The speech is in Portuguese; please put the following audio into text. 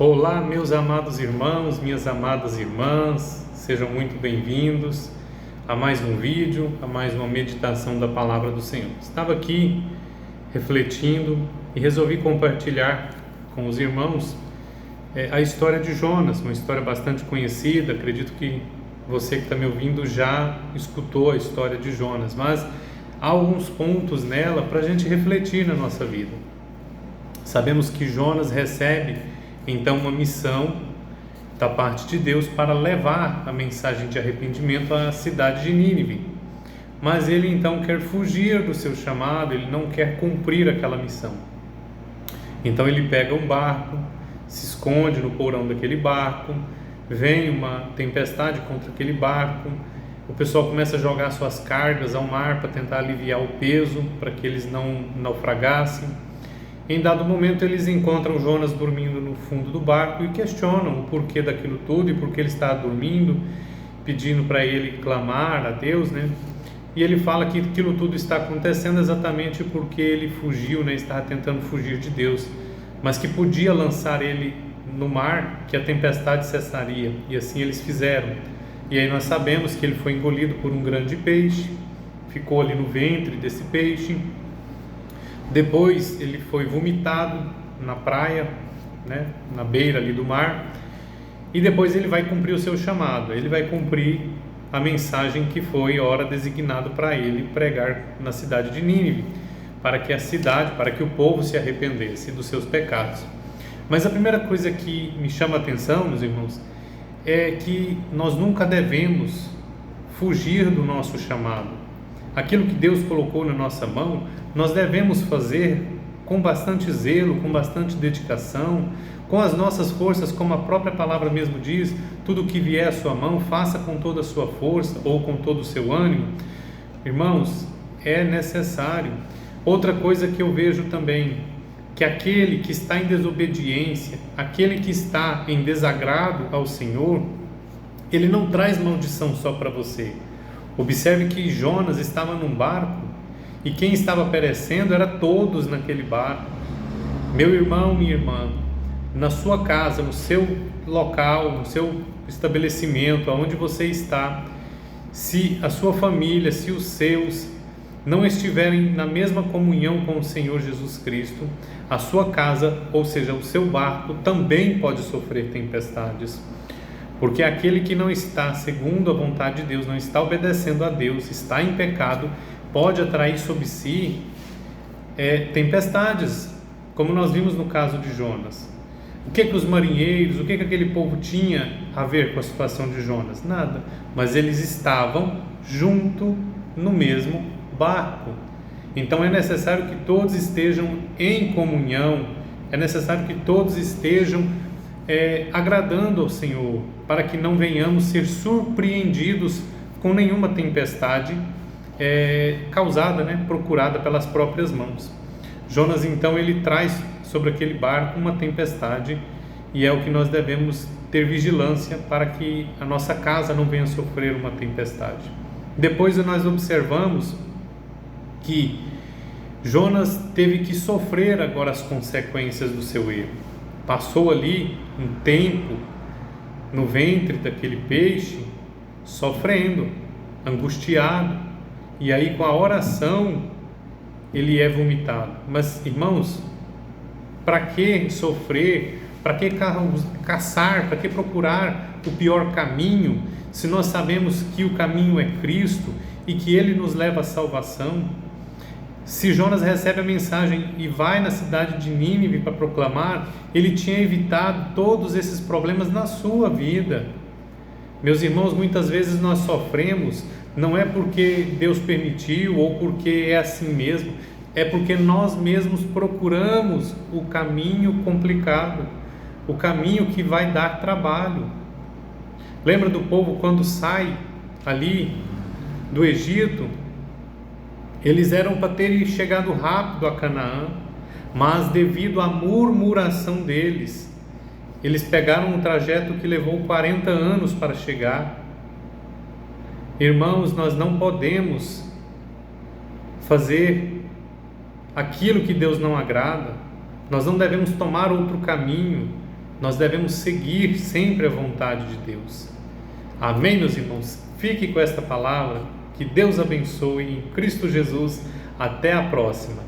Olá, meus amados irmãos, minhas amadas irmãs, sejam muito bem-vindos a mais um vídeo, a mais uma meditação da Palavra do Senhor. Estava aqui refletindo e resolvi compartilhar com os irmãos a história de Jonas, uma história bastante conhecida. Acredito que você que está me ouvindo já escutou a história de Jonas, mas há alguns pontos nela para a gente refletir na nossa vida. Sabemos que Jonas recebe então uma missão da parte de Deus para levar a mensagem de arrependimento à cidade de Nínive, mas ele então quer fugir do seu chamado, ele não quer cumprir aquela missão. Então ele pega um barco, se esconde no porão daquele barco, vem uma tempestade contra aquele barco, o pessoal começa a jogar suas cargas ao mar para tentar aliviar o peso, para que eles não naufragassem. Em dado momento eles encontram Jonas dormindo no fundo do barco e questionam o porquê daquilo tudo e por que ele está dormindo, pedindo para ele clamar a Deus, né? E ele fala que aquilo tudo está acontecendo exatamente porque ele fugiu, né? Estava tentando fugir de Deus, mas que podia lançar ele no mar, que a tempestade cessaria, e assim eles fizeram. E aí nós sabemos que ele foi engolido por um grande peixe, ficou ali no ventre desse peixe. Depois ele foi vomitado na praia, né, na beira ali do mar, e depois ele vai cumprir o seu chamado, ele vai cumprir a mensagem que foi a hora designada para ele pregar na cidade de Nínive, para que a cidade, para que o povo se arrependesse dos seus pecados. Mas a primeira coisa que me chama a atenção, meus irmãos, é que nós nunca devemos fugir do nosso chamado. Aquilo que Deus colocou na nossa mão, nós devemos fazer com bastante zelo, com bastante dedicação, com as nossas forças, como a própria palavra mesmo diz, tudo que vier à sua mão, faça com toda a sua força ou com todo o seu ânimo. Irmãos, é necessário. Outra coisa que eu vejo também, que aquele que está em desobediência, aquele que está em desagrado ao Senhor, ele não traz maldição só para você. Observe que Jonas estava num barco e quem estava perecendo era todos naquele barco. Meu irmão, minha irmã, na sua casa, no seu local, no seu estabelecimento, aonde você está, se a sua família, se os seus não estiverem na mesma comunhão com o Senhor Jesus Cristo, a sua casa, ou seja, o seu barco, também pode sofrer tempestades. Porque aquele que não está segundo a vontade de Deus, não está obedecendo a Deus, está em pecado, pode atrair sobre si tempestades, como nós vimos no caso de Jonas. O que os marinheiros, o que aquele povo tinha a ver com a situação de Jonas? Nada, mas eles estavam junto no mesmo barco. Então é necessário que todos estejam em comunhão, é necessário que todos estejam agradando ao Senhor, para que não venhamos ser surpreendidos com nenhuma tempestade causada, procurada pelas próprias mãos. Jonas então ele traz sobre aquele barco uma tempestade, e é o que nós devemos ter vigilância para que a nossa casa não venha sofrer uma tempestade. Depois nós observamos que Jonas teve que sofrer agora as consequências do seu erro. Passou ali um tempo no ventre daquele peixe, sofrendo, angustiado, e aí com a oração ele é vomitado. Mas irmãos, para que sofrer, para que caçar, para que procurar o pior caminho, se nós sabemos que o caminho é Cristo e que Ele nos leva à salvação? Se Jonas recebe a mensagem e vai na cidade de Nínive para proclamar, ele tinha evitado todos esses problemas na sua vida. Meus irmãos, muitas vezes nós sofremos, não é porque Deus permitiu ou porque é assim mesmo, é porque nós mesmos procuramos o caminho complicado, o caminho que vai dar trabalho. Lembra do povo quando sai ali do Egito? Eles eram para terem chegado rápido a Canaã, mas devido à murmuração deles, eles pegaram um trajeto que levou 40 anos para chegar. Irmãos, nós não podemos fazer aquilo que Deus não agrada, nós não devemos tomar outro caminho, nós devemos seguir sempre a vontade de Deus. Amém, meus irmãos? Fique com esta palavra, que Deus abençoe em Cristo Jesus. Até a próxima.